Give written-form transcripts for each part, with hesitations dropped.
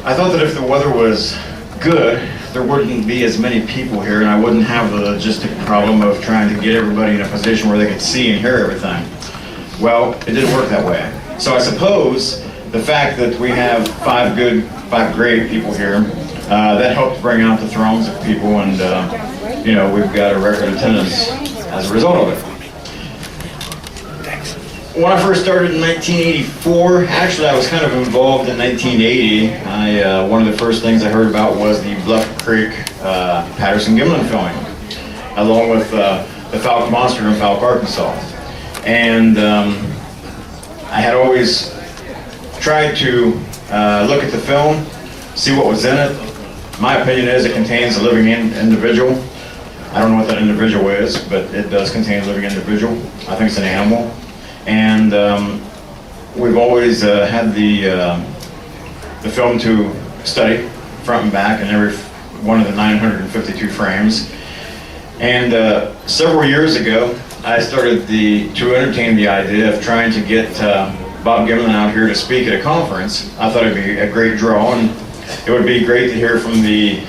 I thought that if the weather was good, there wouldn't be as many people here, and I wouldn't have the logistic problem of trying to get everybody in a position where they could see and hear everything. Well, it didn't work that way. So I suppose the fact that we have five great people here, that helped bring out the throngs of people, and you know, we've got a record attendance as a result of it. When I first started in 1984, actually I was kind of involved in 1980. One of the first things I heard about was the Bluff Creek Patterson-Gimlin filming, along with the Falcon Monster in Falcon, Arkansas. And I had always tried to look at the film, see what was in it. My opinion is it contains a living individual. I don't know what that individual is, but it does contain a living individual. I think it's an animal. And we've always had the film to study front and back in every one of the 952 frames. And several years ago, I started to entertain the idea of trying to get Bob Gimlin out here to speak at a conference. I thought it'd be a great draw, and it would be great to hear from the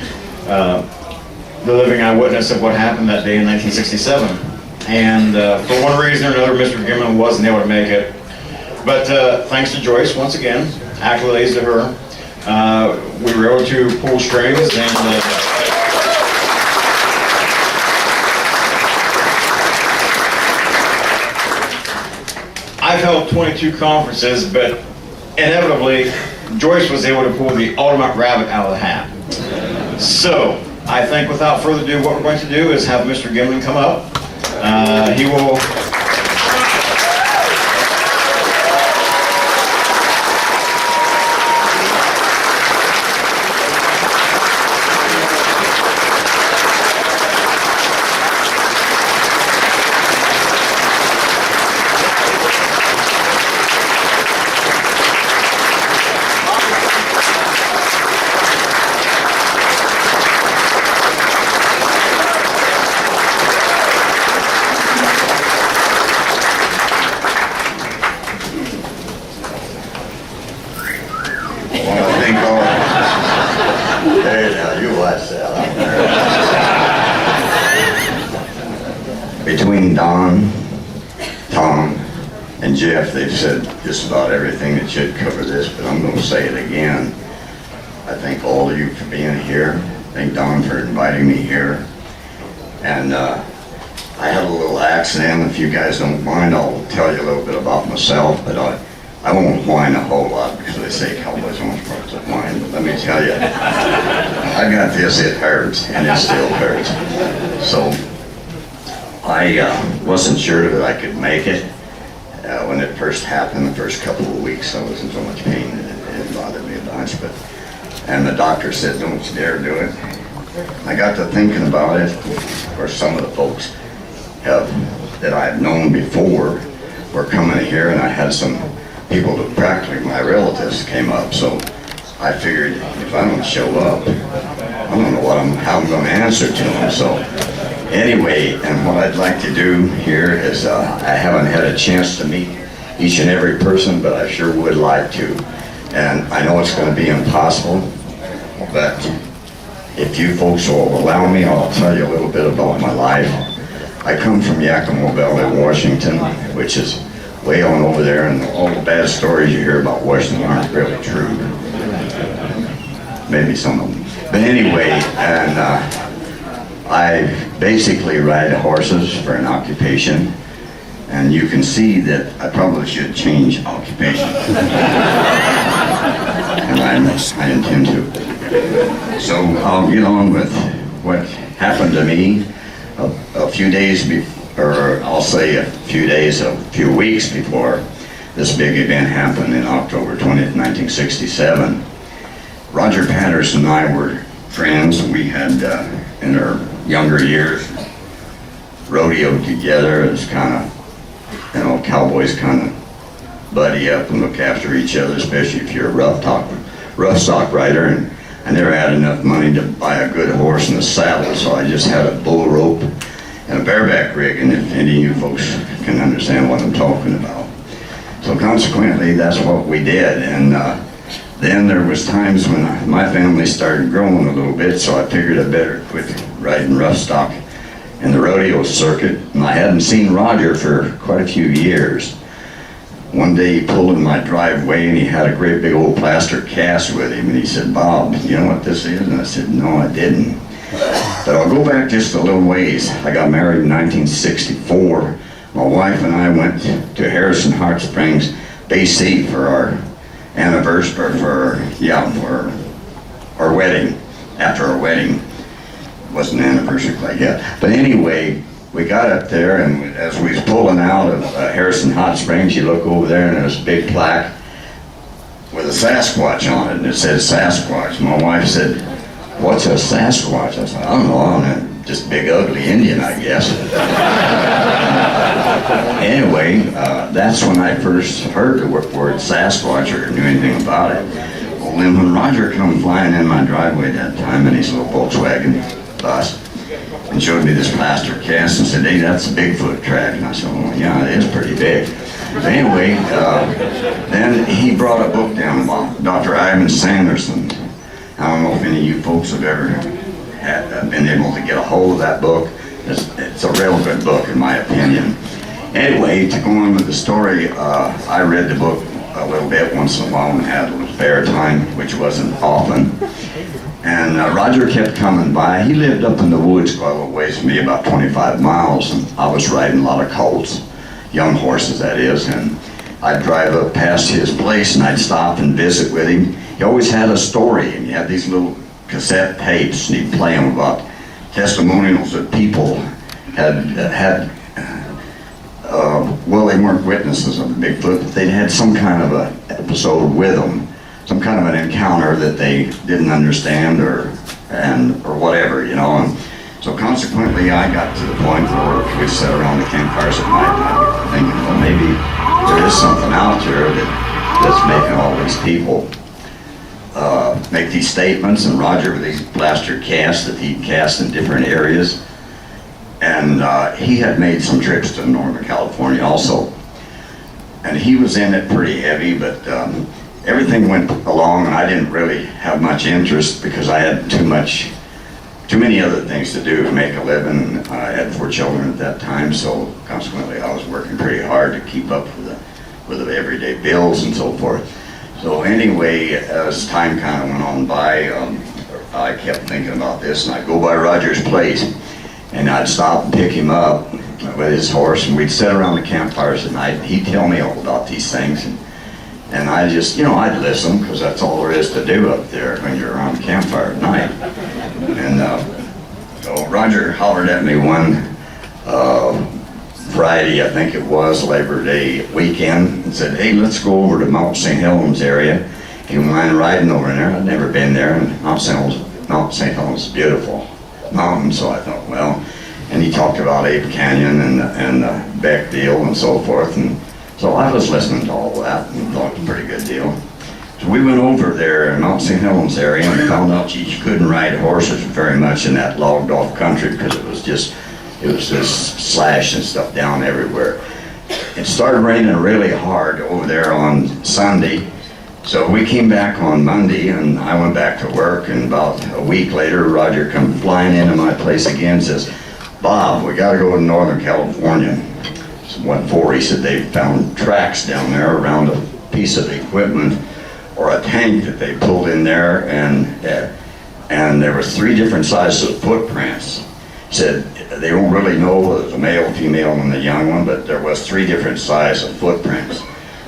living eyewitness of what happened that day in 1967. And for one reason or another, Mr. Gimlin wasn't able to make it. But thanks to Joyce, once again, accolades to her, we were able to pull strings, and I've held 22 conferences, but inevitably, Joyce was able to pull the ultimate rabbit out of the hat. So, I think without further ado, what we're going to do is have Mr. Gimlin come up. He will... Between Don, Tom, and Jeff, they've said just about everything that should cover this, but I'm going to say it again. I thank all of you for being here. Thank Don for inviting me here. And I had a little accident. If you guys don't mind, I'll tell you a little bit about myself, but I won't whine a whole lot because they say cowboys aren't supposed to whine. But let me tell you, I got this, it hurts, and it still hurts. So I wasn't sure that I could make it. When it first happened, the first couple of weeks, I was in so much pain that it bothered me a bunch. And the doctor said, don't you dare do it. I got to thinking about it. Of course, some of the folks that I've known before were coming here, and I had some people that practically my relatives came up. So I figured if I don't show up, I don't know how I'm going to answer to them. So anyway, and what I'd like to do here is I haven't had a chance to meet each and every person, but I sure would like to. And I know it's going to be impossible, but if you folks will allow me, I'll tell you a little bit about my life. I come from Yakima Valley, Washington, which is way on over there, and all the bad stories you hear about Washington aren't really true. Maybe some of them. But anyway, and I basically ride horses for an occupation, and you can see that I probably should change occupation. And I intend to. So I'll get on with what happened to me a few days before, or I'll say a few weeks before this big event happened in October 20th, 1967. Roger Patterson and I were friends. We had, in our younger years, rodeoed together as kind of, cowboys kind of buddy up and look after each other, especially if you're a rough stock rider. And I never had enough money to buy a good horse and a saddle, so I just had a bull rope and a bareback rig, and if any of you folks can understand what I'm talking about. So consequently, that's what we did, and Then there was times when my family started growing a little bit, so I figured I better quit riding rough stock in the rodeo circuit. And I hadn't seen Roger for quite a few years. One day he pulled in my driveway and he had a great big old plaster cast with him, and he said, "Bob, you know what this is?" And I said, "No, I didn't." But I'll go back just a little ways. I got married in 1964. My wife and I went to Harrison Hot Springs, BC for our anniversary, for our wedding. After our wedding, it wasn't an anniversary quite yet. But anyway, we got up there, and as we was pulling out of Harrison Hot Springs, you look over there and there's a big plaque with a Sasquatch on it, and it says Sasquatch. My wife said, "What's a Sasquatch?" I said, "I don't know, just big ugly Indian, I guess." Anyway, that's when I first heard the word Sasquatch or knew anything about it. Well, then when Roger come flying in my driveway that time in his little Volkswagen bus and showed me this plaster cast and said, "Hey, that's a Bigfoot track." And I said, "Well, yeah, it is pretty big." But anyway, then he brought a book down about Dr. Ivan Sanderson. I don't know if any of you folks have ever been able to get a hold of that book. It's a real good book in my opinion. Anyway, to go on with the story, I read the book a little bit once in a while and had a little spare time, which wasn't often. And Roger kept coming by. He lived up in the woods quite a little ways from me, about 25 miles, and I was riding a lot of colts, young horses that is, and I'd drive up past his place and I'd stop and visit with him. He always had a story, and he had these little cassette tapes, and he'd play them about testimonials that people had well, they weren't witnesses of Bigfoot, but they'd had some kind of a episode with them, some kind of an encounter that they didn't understand or whatever, you know. And so consequently, I got to the point where we'd sit around the campfires at night and I'd get thinking, well, maybe there is something out there that's making all these people make these statements. And Roger with these plaster casts that he cast in different areas. And he had made some trips to Northern California also. And he was in it pretty heavy, but everything went along and I didn't really have much interest because I had too many other things to do to make a living. I had 4 children at that time, so consequently I was working pretty hard to keep up with the everyday bills and so forth. So anyway, as time kind of went on by, I kept thinking about this, and I'd go by Roger's place and I'd stop and pick him up with his horse, and we'd sit around the campfires at night. He'd tell me all about these things, and I just, you know, I'd listen, because that's all there is to do up there when you're around the campfire at night. And so Roger hollered at me one Friday, I think it was, Labor Day weekend, and said, "Hey, let's go over to Mount St. Helens area. You mind riding over there?" I'd never been there, and Mount St. Helens is a beautiful mountain, so I thought, well, and he talked about Ape Canyon and Beck deal and so forth, and so I was listening to all that and thought it was a pretty good deal. So we went over there in Mount St. Helens area and found out you couldn't ride horses very much in that logged off country because it was just slash and stuff down everywhere. It started raining really hard over there on Sunday. So we came back on Monday and I went back to work, and about a week later Roger come flying into my place again and says, "Bob, we got to go to Northern California." So what for? He said they found tracks down there around a piece of equipment or a tank that they pulled in there, and there was 3 different sizes of footprints. He said they don't really know whether it was a male, female, and the young one, but there was 3 different sizes of footprints.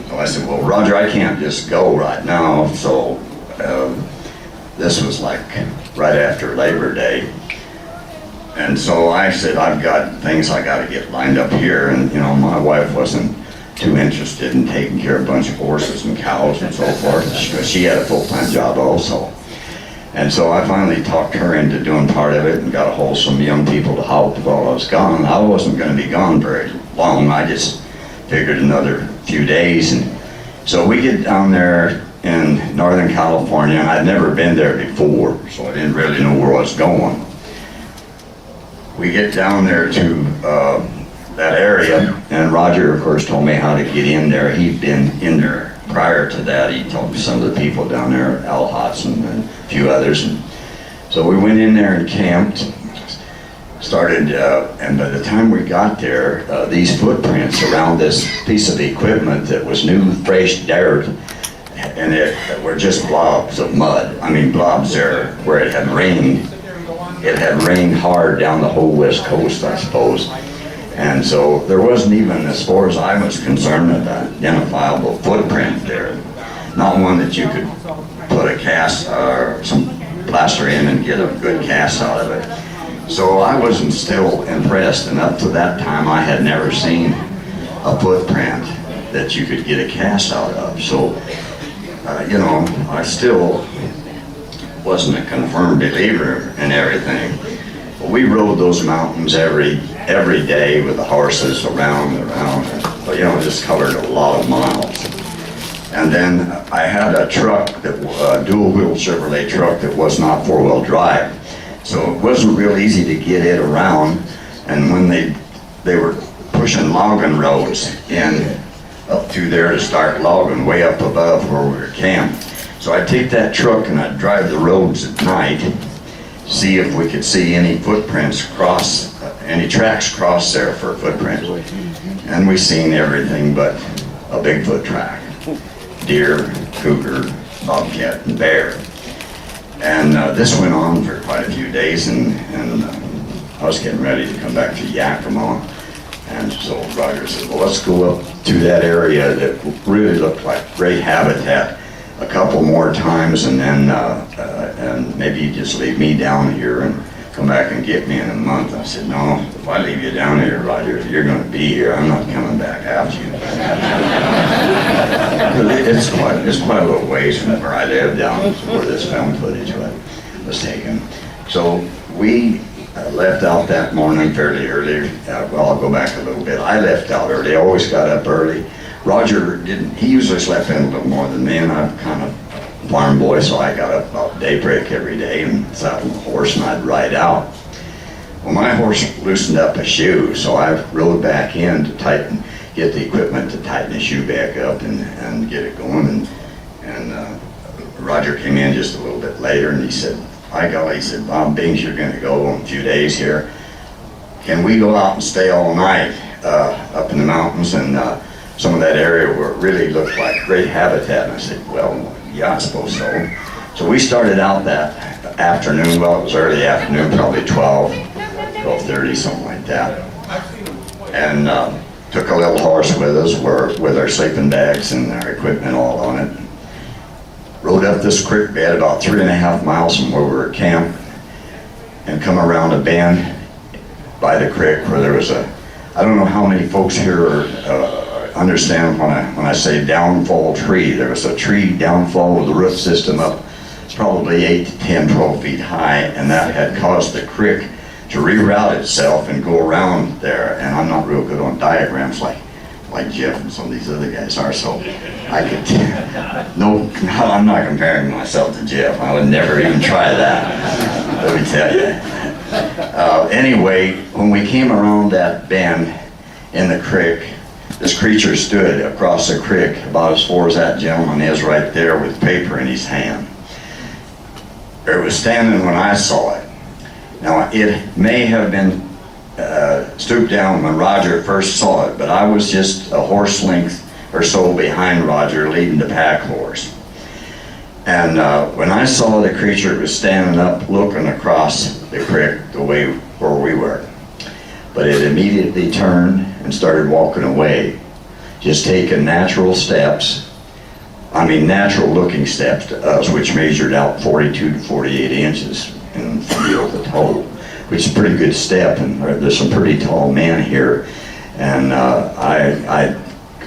So I said, "Well, Roger, I can't just go right now." So this was like right after Labor Day. And so I said, "I've got things I got to get lined up here." And, you know, my wife wasn't too interested in taking care of a bunch of horses and cows and so forth. She had a full-time job also. And so I finally talked her into doing part of it and got a hold of some young people to help while I was gone. I wasn't going to be gone very long. I just figured another few days. And so we get down there in Northern California, and I'd never been there before, so I didn't really know where I was going. We get down there to that area, and Roger, of course, told me how to get in there. He'd been in there prior to that, he talked to some of the people down there, Al Hodson and a few others. And so we went in there and camped, started, and by the time we got there, these footprints around this piece of equipment that was new, fresh dirt, and it were just blobs of mud. I mean, blobs there where it had rained. It had rained hard down the whole west coast, I suppose. And so there wasn't even, as far as I was concerned, an identifiable footprint there. Not one that you could put a cast or some plaster in and get a good cast out of it. So I wasn't still impressed, and up to that time I had never seen a footprint that you could get a cast out of. So, you know, I still wasn't a confirmed believer in everything. But we rode those mountains every day with the horses around and around, but you know, just covered a lot of miles. And then I had a truck, a dual-wheel Chevrolet truck that was not four-wheel drive. So it wasn't real easy to get it around. And when they were pushing logging roads in up through there to start logging way up above where we were camped. So I'd take that truck and I'd drive the roads at night, see if we could see any footprints cross, any tracks cross there for footprints. And we seen everything but a Bigfoot track. Deer, cougar, bobcat, and bear. And this went on for quite a few days, and I was getting ready to come back to Yakima. And so Roger said, well, let's go up to that area that really looked like great habitat a couple more times, and then and maybe you just leave me down here and come back and get me in a month. I said, no, if I leave you down here, Roger, you're going to be here. I'm not coming back after you. It's quite a little ways from where I live down to where this film footage was taken. So we left out that morning fairly early. Well, I'll go back a little bit. I left out early. I always got up early. Roger didn't. He usually slept in a little more than me, and I'm kind of a farm boy, so I got up about daybreak every day and sat on the horse and I'd ride out. Well, my horse loosened up a shoe, so I rode back in to get the equipment to tighten the shoe back up and get it going. And Roger came in just a little bit later and he said, "Hi, golly," he said, "Bob Bings, you're going to go in a few days here. Can we go out and stay all night up in the mountains and some of that area where it really looked like great habitat?" And I said, "Well, yeah, I suppose so." So we started out that afternoon. Well, it was early afternoon, probably 12:30, something like that. And took a little horse with us with our sleeping bags and our equipment all on it. Rode up this creek bed about 3.5 miles from where we were camped and come around a bend by the creek where there was I don't know how many folks here understand when I say downfall tree. There was a tree downfall with the root system up probably 8 to 10, 12 feet high, and that had caused the creek to reroute itself and go around there. And I'm not real good on diagrams like Jeff and some of these other guys are, so I could, no, I'm not comparing myself to Jeff. I would never even try that, let me tell you. Anyway, when we came around that bend in the creek, this creature stood across the creek about as far as that gentleman is right there with paper in his hand. It was standing when I saw it. Now, it may have been stooped down when Roger first saw it, but I was just a horse length or so behind Roger leading the pack horse. And when I saw the creature, it was standing up looking across the creek the way where we were. But it immediately turned and started walking away, just taking natural steps. I mean, natural looking steps to us, which measured out 42 to 48 inches in heel to toe, which is a pretty good step, and there's some pretty tall men here, and I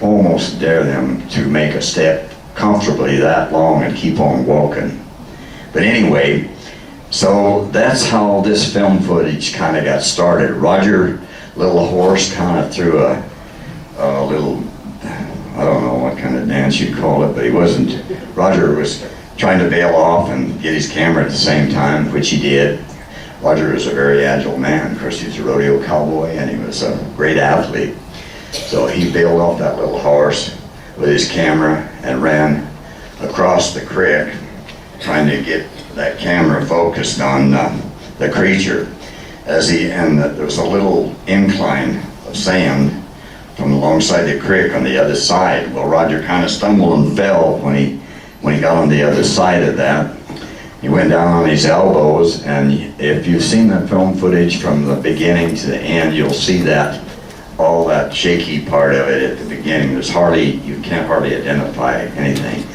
almost dare them to make a step comfortably that long and keep on walking. But anyway, so that's how this film footage kind of got started. Roger, little horse, kind of threw a little, I don't know what kind of dance you'd call it, but he wasn't. Roger was trying to bail off and get his camera at the same time, which he did. Roger was a very agile man. Of course, he was a rodeo cowboy and he was a great athlete. So he bailed off that little horse. with his camera and ran across the creek trying to get that camera focused on the creature. There was a little incline of sand from alongside the creek on the other side. Well, Roger kind of stumbled and fell when he got on the other side of that. He went down on his elbows, and if you've seen the film footage from the beginning to the end, you'll see that all that shaky part of it at the beginning. You can't hardly identify anything.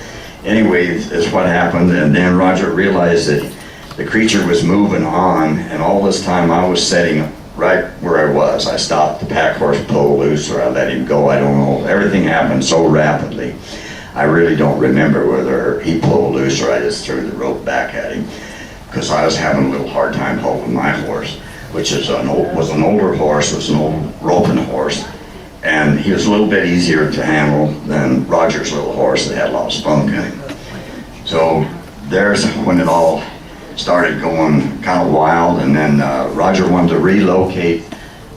Anyway, that's what happened, and then Roger realized that the creature was moving on, and all this time I was sitting right where I was. I stopped the pack horse, pulled loose, or I let him go, I don't know. Everything happened so rapidly. I really don't remember whether he pulled loose or I just threw the rope back at him, because I was having a little hard time holding my horse, which was an older horse, was an old roping horse, and he was a little bit easier to handle than Roger's little horse that had a lot of spunk in him. So there's when it all started going kind of wild, and then Roger wanted to relocate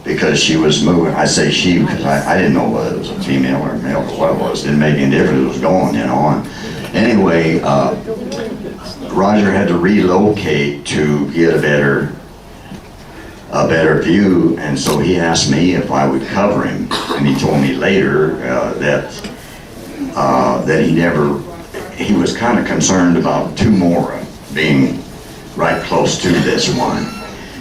because she was moving. I say she because I didn't know whether it was a female or a male or what it was. Didn't make any difference. It was going, you know. And anyway, Roger had to relocate to get a better view, and so he asked me if I would cover him, and he told me later that he was kind of concerned about two more being right close to this one,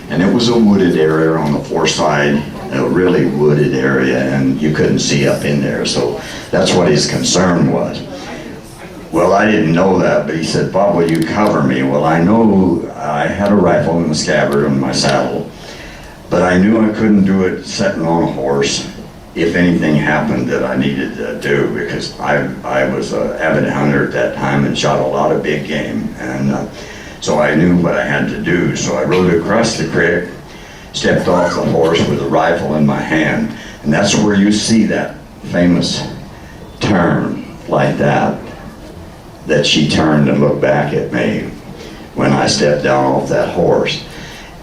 and it was a wooded area on the fore side, a really wooded area, and you couldn't see up in there, so that's what his concern was. Well, I didn't know that, but he said, "Bob, will you cover me?" Well, I know I had a rifle in the scabbard on my saddle, but I knew I couldn't do it sitting on a horse if anything happened that I needed to do, because I was an avid hunter at that time and shot a lot of big game, and so I knew what I had to do. So I rode across the creek, stepped off the horse with a rifle in my hand, and that's where you see that famous turn like that she turned and looked back at me when I stepped down off that horse.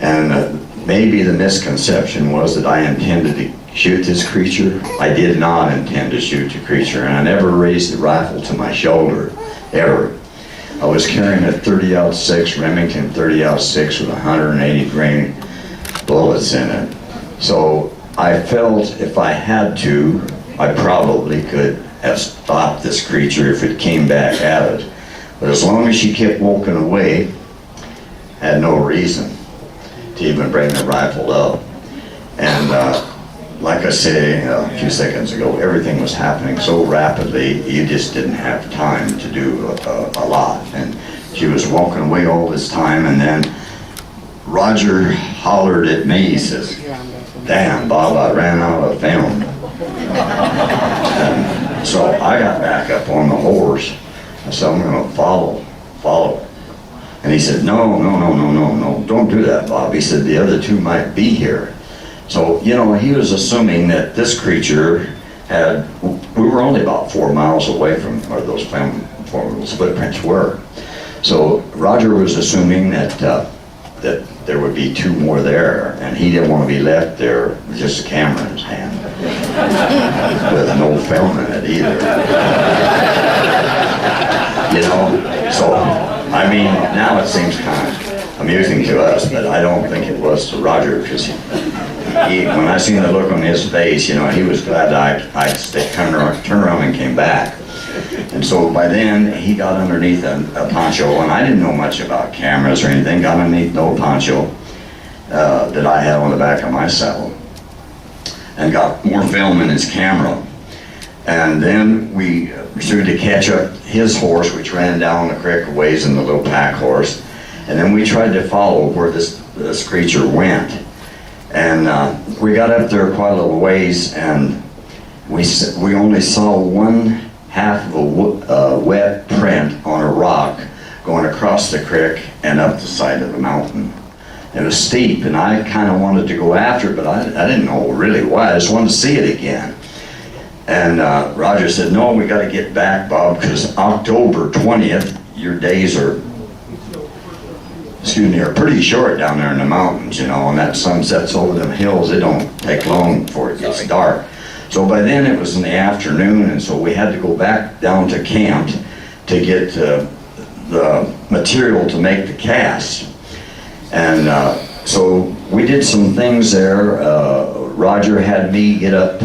And maybe the misconception was that I intended to shoot this creature. I did not intend to shoot the creature, and I never raised the rifle to my shoulder, ever. I was carrying a 30-06 Remington 30-06 with 180 grain bullets in it. So I felt if I had to, I probably could have stopped this creature if it came back at it. But as long as she kept walking away, I had no reason to even bring the rifle up. And like I said a few seconds ago, everything was happening so rapidly, you just didn't have time to do a lot. And she was walking away all this time, and then Roger hollered at me, he says, "Damn, Bob, I ran out of film." And so I got back up on the horse. I said, "I'm gonna follow. And he said, no, don't do that, Bob." He said, "The other two might be here." So, you know, he was assuming that this creature we were only about 4 miles away from where those footprints were. So Roger was assuming that there would be two more there, and he didn't want to be left there with just a camera in his hand, with no film in it either. You know, so, I mean, now it seems kind of amusing to us, but I don't think it was to Roger, because when I seen the look on his face, you know, he was glad I turned around and came back. And so by then, he got underneath a poncho, and I didn't know much about cameras or anything, got underneath the old poncho that I had on the back of my saddle, and got more film in his camera. And then we pursued to catch up his horse, which ran down the creek a ways in the little pack horse. And then we tried to follow where this creature went. And we got up there quite a little ways, and we only saw one half of a wet print on a rock going across the creek and up the side of the mountain. It was steep, and I kind of wanted to go after it, but I didn't know really why. I just wanted to see it again. And Roger said, "No, we got to get back, Bob, because October 20th, your days are pretty short down there in the mountains, you know, and that sun sets over them hills. It don't take long before it gets dark." So by then it was in the afternoon, and so we had to go back down to camp to get the material to make the cast. And so we did some things there. Roger had me get up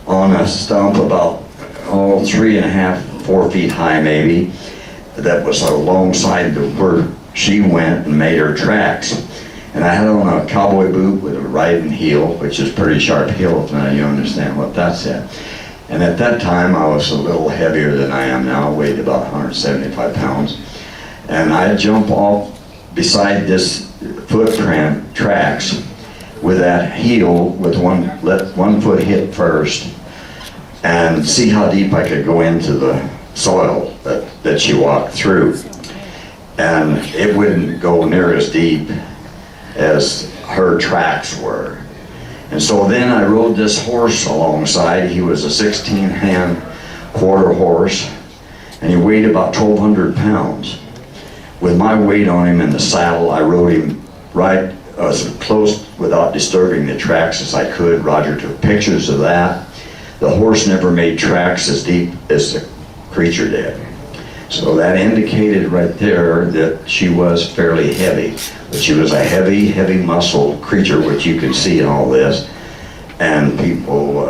on a stump about 3.5, 4 feet high maybe, that was alongside where she went and made her tracks. And I had on a cowboy boot with a riding heel, which is pretty sharp heel, if now you understand what that's at. And at that time I was a little heavier than I am now, weighed about 175 pounds. And I'd jump off beside this footprint tracks with that heel, with let one foot hit first, and see how deep I could go into the soil that she walked through. And it wouldn't go near as deep as her tracks were. And so then I rode this horse alongside. He was a 16-hand quarter horse, and he weighed about 1,200 pounds. With my weight on him in the saddle, I rode him right as close without disturbing the tracks as I could. Roger took pictures of that. The horse never made tracks as deep as the creature did. So that indicated right there that she was fairly heavy. But she was a heavy muscle creature, which you can see in all this. And people,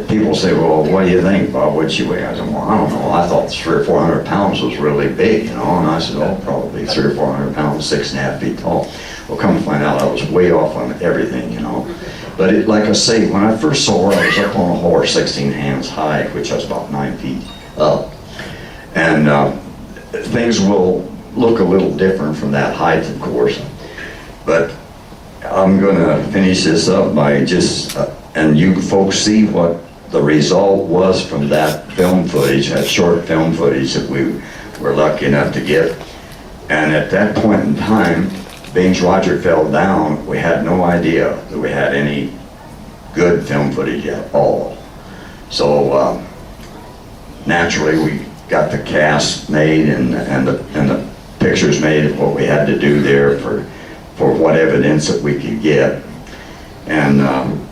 people say, well, what do you think, Bob? What'd she weigh? I said, well, I don't know. I thought 300 or 400 pounds was really big, And I said, oh, probably 300 or 400 pounds, 6.5 feet tall. Well, come to find out, I was way off on everything, But like I say, when I first saw her, I was up on a horse 16 hands high, which was about 9 feet up. And things will look a little different from that height, of course. But I'm gonna finish this up by just, and you folks see what the result was from that film footage, that short film footage that we were lucky enough to get. And at that point in time, being Roger fell down, we had no idea that we had any good film footage at all. So naturally we got the cast made and the pictures made of what we had to do there for what evidence that we could get. And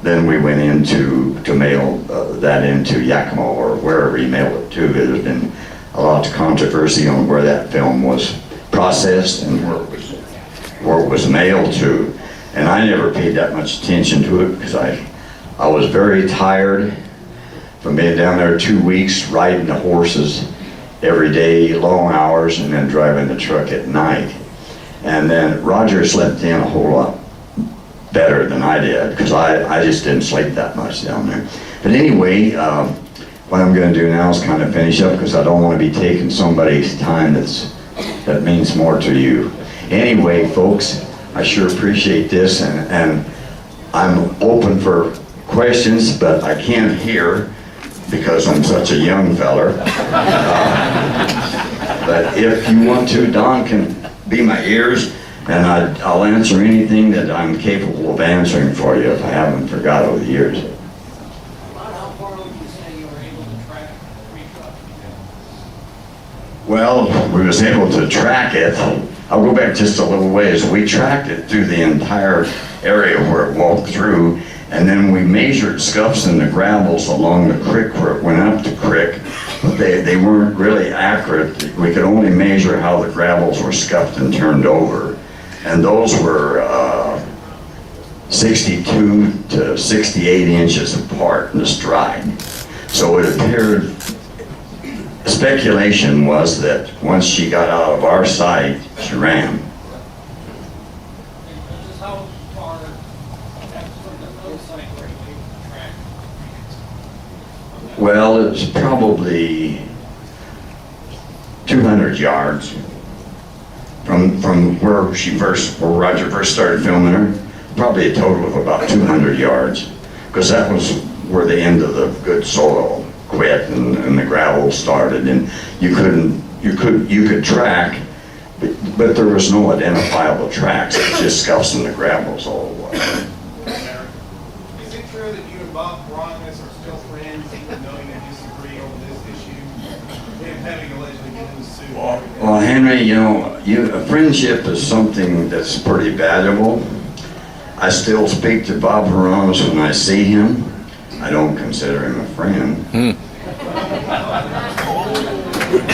then we went into to mail that into Yakima or wherever he mailed it to. There's been a lot of controversy on where that film was processed and where it was mailed to. And I never paid that much attention to it because I was very tired from being down there 2 weeks riding the horses every day, long hours, and then driving the truck at night. And then Roger slept in a whole lot better than I did because I just didn't sleep that much down there. But anyway, what I'm going to do now is kind of finish up because I don't want to be taking somebody's time that means more to you. Anyway, folks, I sure appreciate this, and I'm open for questions, but I can't hear because I'm such a young feller. But if you want to, Don can be my ears, and I'll answer anything that I'm capable of answering for you if I haven't forgot over the years. How far would you say you were able to track the creek? Well, we was able to track it. I'll go back just a little ways. We tracked it through the entire area where it walked through, and then we measured scuffs in the gravels along the creek where it went up the creek. But they weren't really accurate. We could only measure how the gravels were scuffed and turned over. And those were 62 to 68 inches apart in the stride. So it appeared, speculation was that once she got out of our sight, she ran. Just how far from the road site were you able to track? Well, it was probably 200 yards from where where Roger first started filming her. Probably a total of about 200 yards, because that was where the end of the good soil quit and the gravel started, and you could track, but there was no identifiable tracks. It was just scuffs in the gravels all the way. Is it true that you and Bob Gimlin are still friends, even though you disagree over this issue? Him having allegedly been in the suit. Well, Henry, a friendship is something that's pretty valuable. I still speak to Bob Haramis when I see him. I don't consider him a friend.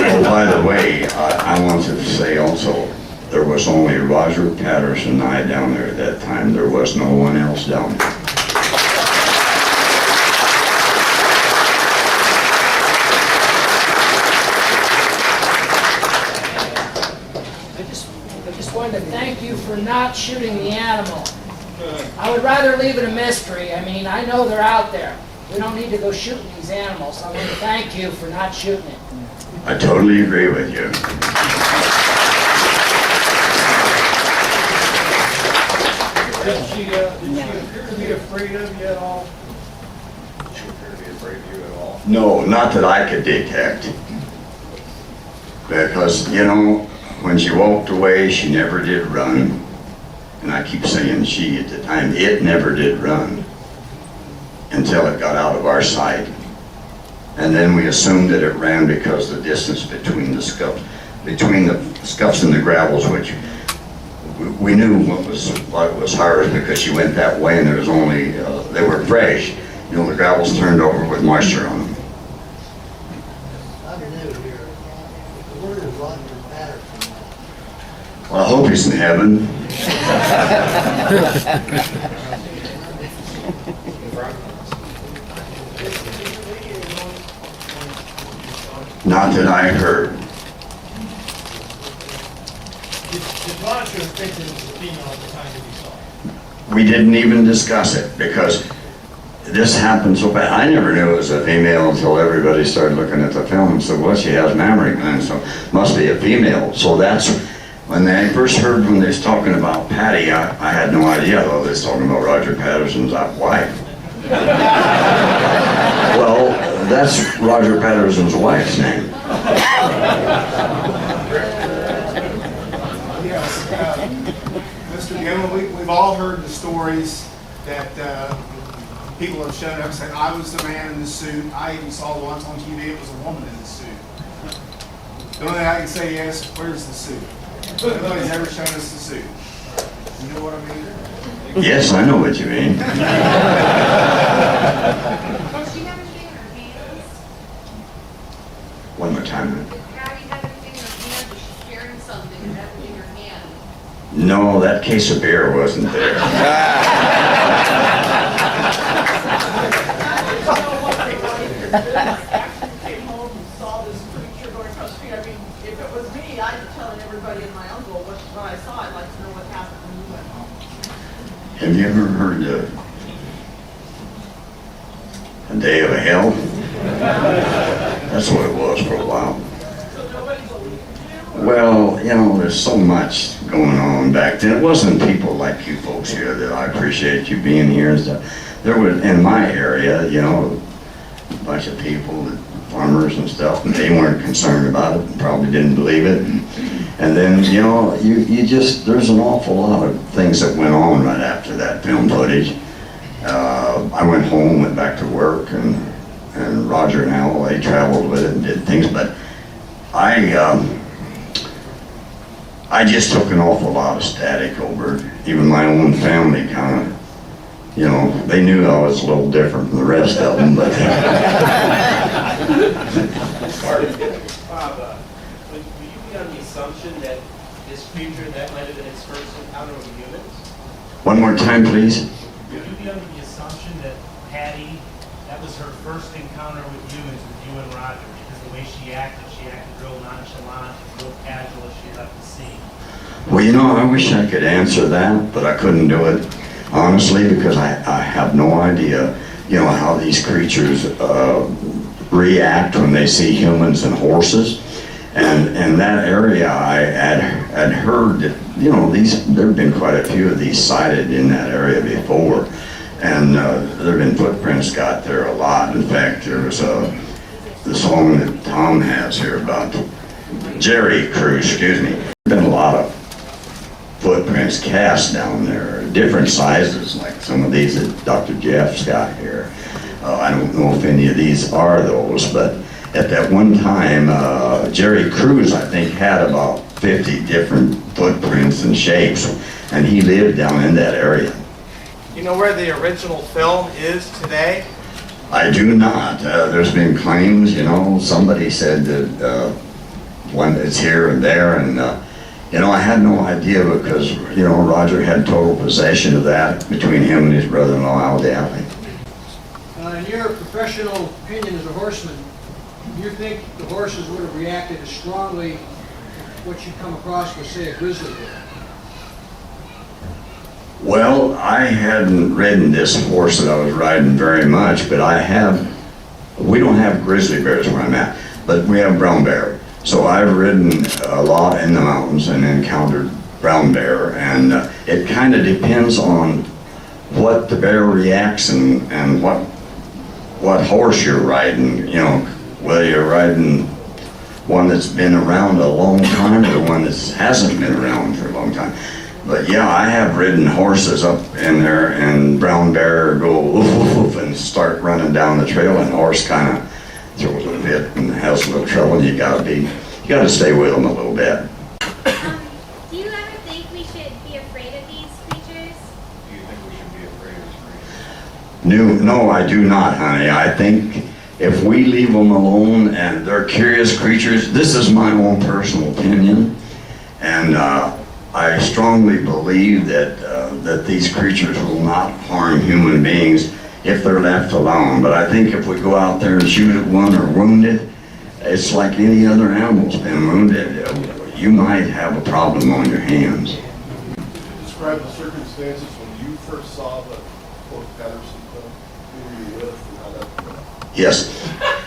Oh, by the way, I wanted to say also, there was only Roger Patterson and I down there at that time. There was no one else down there. I just wanted to thank you for not shooting the animal. I would rather leave it a mystery. I mean, I know they're out there. We don't need to go shooting these animals. I want to thank you for not shooting it. I totally agree with you. Did she appear to be afraid of you at all? Did she appear to be afraid of you at all? No, not that I could detect. Because, you know, when she walked away, she never did run. And I keep saying she at the time, it never did run until it got out of our sight. And then we assumed that it ran because the distance between the scuffs and the gravels, which we knew what was hers because she went that way and there was only, they were fresh. You know, the gravels turned over with moisture on them. I'm new here. Where is Roger Patterson? Well, I hope he's in heaven. Not that I heard. Did Roger think it was a female at the time that he saw it? We didn't even discuss it because this happened so bad. I never knew it was a female until everybody started looking at the film and said, well, she has mammary glands, so must be a female. So that's when I first heard when they was talking about Patty, I had no idea. Oh, they was talking about Roger Patterson's wife. Well, that's Roger Patterson's wife's name. Yes. Mr. Gimlin, we've all heard the stories that people have shown up and said, I was the man in the suit. I even saw once on TV it was a woman in the suit. The only thing I can say is, where's the suit? Nobody's ever shown us the suit. You know what I mean? Yes, I know what you mean. Does she have anything in her hands? One more time. Did Patty have anything in her hand? Was she carrying something and have it in her hand? No, that case of beer wasn't there. Came home and saw this creature going across the street. I mean, if it was me, I'd be telling everybody and my uncle what I saw. I'd like to know what happened when you went home. Have you ever heard a day of hell? That's what it was for a while. So nobody believed you? Well, you know, there's so much going on back then. It wasn't people like you folks here that I appreciate you being here and stuff. There was, in my area, you know, a bunch of people, farmers and stuff, and they weren't concerned about it and probably didn't believe it. And then, you know, you just, there's an awful lot of things that went on right after that film footage. I went home, went back to work, and Roger and Al, they traveled with it and did things, but I just took an awful lot of static over it. Even my own family kind of, you know, they knew I was a little different from the rest of them, but. Bob, would you be on the assumption that this creature, that might have been its first encounter with humans? One more time, please. Would you be under the assumption that Patty, that was her first encounter with humans, with you and Roger, because the way she acted real nonchalant, real casual as she left the scene? Well, you know, I wish I could answer that, but I couldn't do it, honestly, because I have no idea, you know, how these creatures react when they see humans and horses. And in that area, I had heard that, you know, there have been quite a few of these sighted in that area before. And there have been footprints got there a lot. In fact, there was the song that Tom has here about Jerry Cruz, excuse me. There have been a lot of footprints cast down there, different sizes, like some of these that Dr. Jeff's got here. I don't know if any of these are those, but at that one time, Jerry Cruz, I think, had about 50 different footprints and shapes, and he lived down in that area. You know where the original film is today? I do not. There's been claims, you know, somebody said that one is here and there, and you know, I had no idea because, you know, Roger had total possession of that between him and his brother-in-law, Al Daly. In your professional opinion as a horseman, do you think the horses would have reacted as strongly to what you come across with, say, a grizzly bear? Well, I hadn't ridden this horse that I was riding very much, but we don't have grizzly bears where I'm at, but we have brown bear. So I've ridden a lot in the mountains and encountered brown bear, and it kind of depends on what the bear reacts and what horse you're riding, you know, whether you're riding one that's been around a long time or one that hasn't been around for a long time. But yeah, I have ridden horses up in there, and brown bear go oof, oof, oof, and start running down the trail, and the horse kind of throws a bit and has a little trouble, and you gotta stay with them a little bit. Do you ever think we should be afraid of these creatures? Do you think we should be afraid of these creatures? No, I do not, honey. I think if we leave them alone and they're curious creatures, this is my own personal opinion, and I strongly believe that these creatures will not harm human beings if they're left alone. But I think if we go out there and shoot at one or wound it, it's like any other animal's been wounded. You might have a problem on your hands. Describe the circumstances when you first saw the poor Patterson film. Who were you with and how that went? Yes,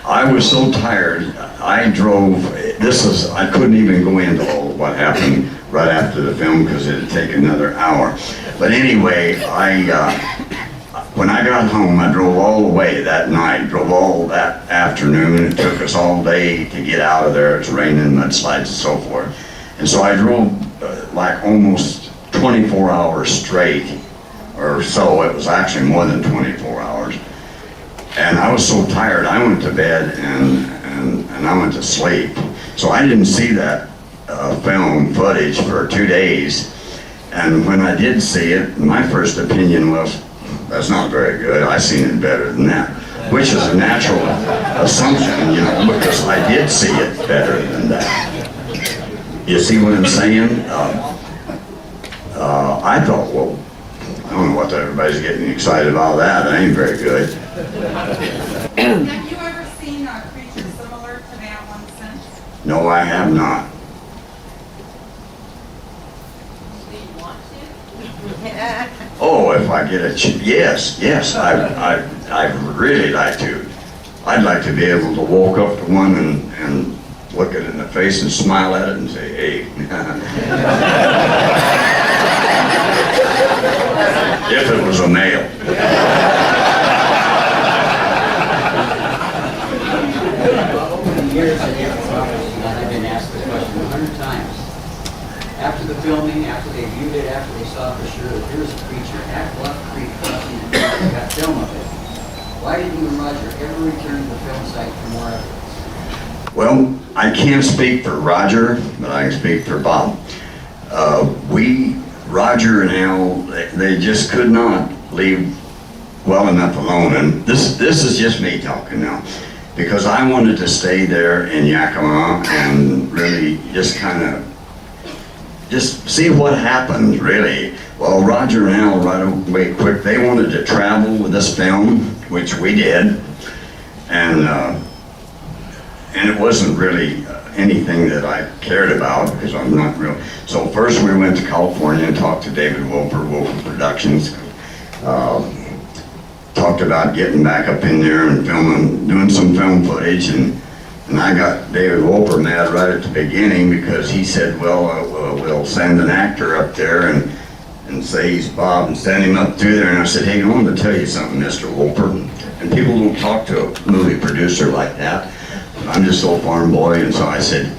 I was so tired. I drove, I couldn't even go into all of what happened right after the film because it'd take another hour. But anyway, when I got home, I drove all the way that night, drove all that afternoon. It took us all day to get out of there. It was raining, mudslides, and so forth. And so I drove like almost 24 hours straight or so. It was actually more than 24 hours. And I was so tired, I went to bed and I went to sleep. So I didn't see that film footage for 2 days. And when I did see it, my first opinion was, that's not very good. I seen it better than that, which is a natural assumption, you know, because I did see it better than that. You see what I'm saying? I thought, well, I don't know what everybody's getting excited about that. That ain't very good. Have you ever seen a creature similar to that one since? No, I have not. Do you want to? Oh, if I get a yes, I'd really like to. I'd like to be able to walk up to one and look it in the face and smile at it and say, hey. If it was a male. Over the years at the office, I've been asked this question 100 times. After the filming, after they viewed it, after they saw for sure that there was a creature at Bluff Creek crossing and they got film of it, why did you and Roger ever return to the film site for more evidence? Well, I can't speak for Roger, but I can speak for Bob. Roger and Al, they just could not leave well enough alone. And this is just me talking now, because I wanted to stay there in Yakima and really just see what happened, really. Well, Roger and Al right away quick, they wanted to travel with this film, which we did, and it wasn't really anything that I cared about because I'm not real. So first we went to California and talked to David Wolper Productions. Talked about getting back up in there and filming, doing some film footage, and I got David Wolper mad right at the beginning because he said, well, we'll send an actor up there and say he's Bob and send him up through there. And I said, hey, I want to tell you something, Mr. Wolper. And people don't talk to a movie producer like that. I'm just a farm boy, and so I said,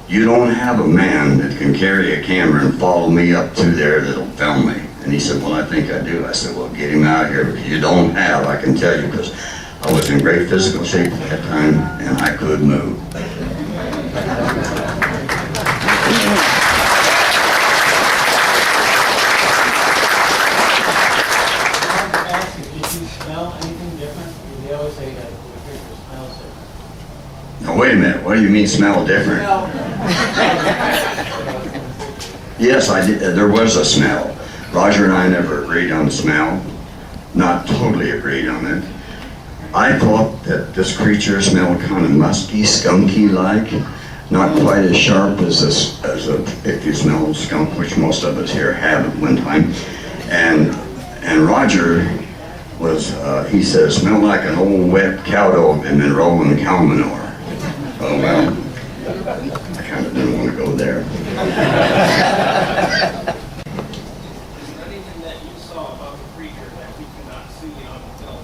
you don't have a man that can carry a camera and follow me up through there that'll film me. And he said, well, I think I do. I said, well, get him out here, because you don't have, I can tell you, because I was in great physical shape at that time, and I could move. Did you smell anything different? They always say What do you mean smell different? Yes, I did. There was a smell. Roger and I never agreed on smell. Not totally agreed on it. I thought that this creature smelled kind of musky, skunky-like. Not quite as sharp as if you smell skunk, which most of us here have at one time. And Roger was, he said, smelled like an old wet cow dog that had been rolling cow manure. Oh well, I kind of didn't want to go there. Anything that you saw about the creature that we cannot see on the film?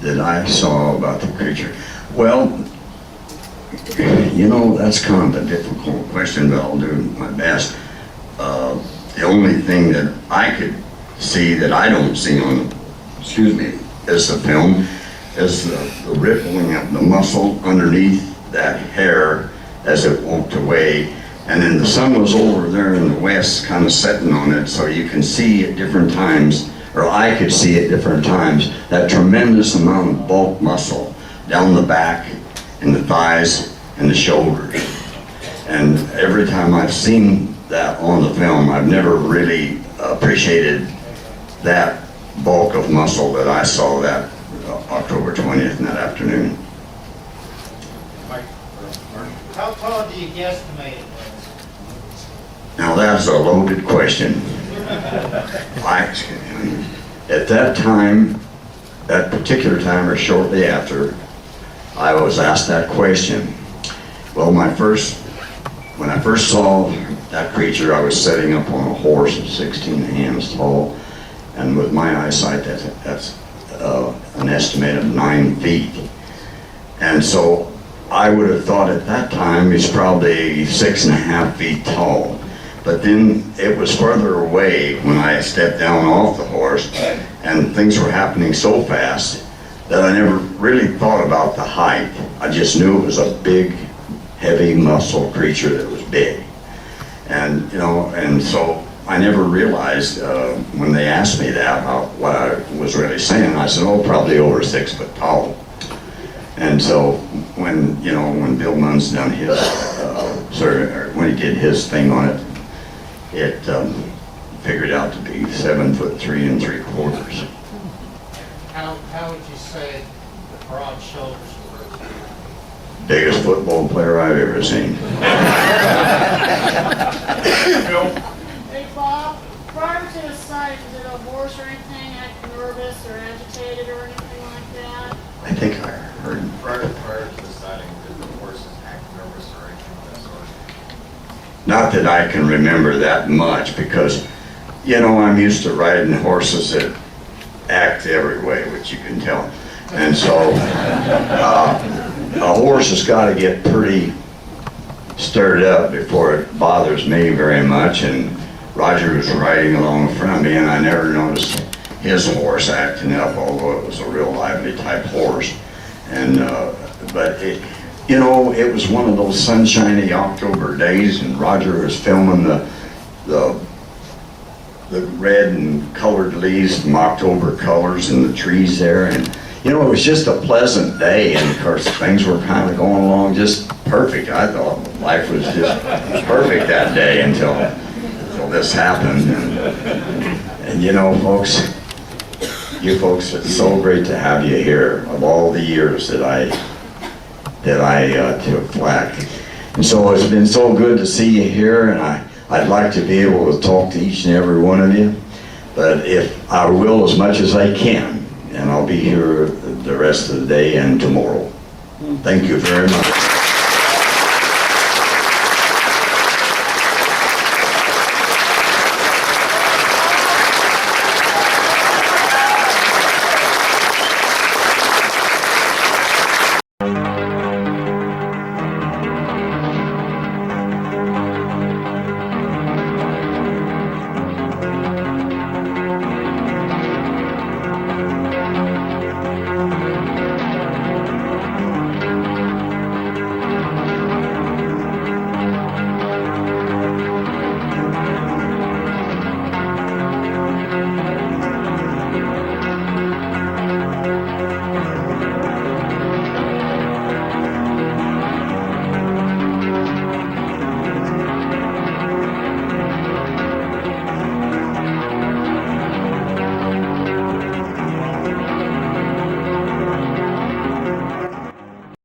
That I saw about the creature? Well, you know, that's kind of a difficult question, but I'll do my best. The only thing that I could see that I don't see on, is the film, is the rippling of the muscle underneath that hair as it walked away. And then the sun was over there in the west, kind of setting on it, so you can see at different times, or I could see at different times, that tremendous amount of bulk muscle down the back and the thighs and the shoulders. And every time I've seen that on the film, I've never really appreciated that bulk of muscle that I saw that October 20th in that afternoon. How tall do you guesstimate it was? Now that's a loaded question. At that time, that particular time or shortly after, I was asked that question. Well, when I first saw that creature, I was setting up on a horse of 16 hands tall, and with my eyesight, that's an estimate of 9 feet. And so I would have thought at that time he's probably 6.5 feet tall. But then it was further away when I stepped down off the horse, and things were happening so fast that I never really thought about the height. I just knew it was a big, heavy muscle creature that was big. And, you know, and so I never realized when they asked me that what I was really saying. I said, oh, probably over 6 foot tall. And so when Bill Munn's done his, when he did his thing on it, it figured out to be 7'3 3/4. How would you say the broad shoulders were? Biggest football player I've ever seen. Hey Bob, prior to the sight, was it a horse or anything acting nervous or agitated or anything like that? I think I heard. Prior to the sighting, did the horses act nervous or anything of that sort? Not that I can remember that much, because, you know, I'm used to riding horses that act every way, which you can tell. And so a horse has got to get pretty stirred up before it bothers me very much. And Roger was riding along in front of me, and I never noticed his horse acting up, although it was a real lively type horse. And but it, you know, it was one of those sunshiny October days, and Roger was filming the red and colored leaves from October colors in the trees there, and you know, it was just a pleasant day, and of course things were kind of going along just perfect. I thought life was just perfect that day until this happened. And you know, folks, you folks, it's so great to have you here. Of all the years that I took flack, and so it's been so good to see you here, and I'd like to be able to talk to each and every one of you, but if I will, as much as I can, and I'll be here the rest of the day and tomorrow. Thank you very much.